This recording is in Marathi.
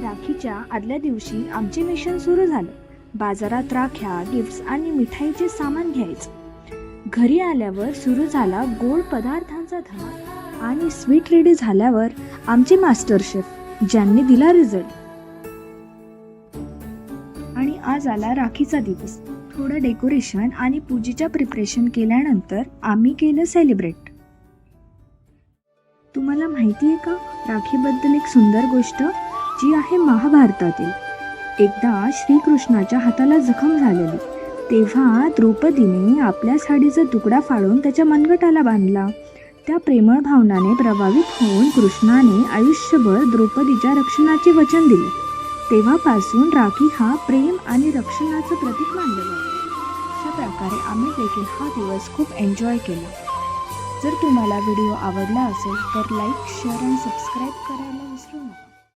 राखीच्या आदल्या दिवशी आमचे मिशन सुरू झालं. बाजारात राख्या, गिफ्ट्स आणि मिठाईचे सामान घ्यायचं. घरी आल्यावर सुरू झाला गोड पदार्थांचा धमाल आणि स्वीट रेडी झाल्यावर आमचे मास्टर शेफ ज्यांनी दिला रिझल्ट. आणि आज आला राखीचा दिवस. थोडं डेकोरेशन आणि पूजेच्या प्रिपरेशन केल्यानंतर आम्ही केलं सेलिब्रेट. तुम्हाला माहिती आहे का राखीबद्दल एक सुंदर गोष्ट जी आहे महाभारतातील. एकदा श्रीकृष्णाच्या हाताला जखम झालेली, तेव्हा द्रौपदीने आपल्या साडीचा तुकडा फाडून त्याच्या मनगटाला बांधला. त्या प्रेमळ भावनाने प्रभावित होऊन कृष्णाने आयुष्यभर द्रौपदीच्या रक्षणाचे वचन दिले. तेव्हापासून राखी हा प्रेम आणि रक्षणाचं प्रतीक मानलं जातं. अशा प्रकारे आम्ही देखील हा दिवस खूप एन्जॉय केला. जर तुम्हाला व्हिडिओ आवडला असेल तर लाईक, शेअर आणि सबस्क्राईब करायला विसरू नका.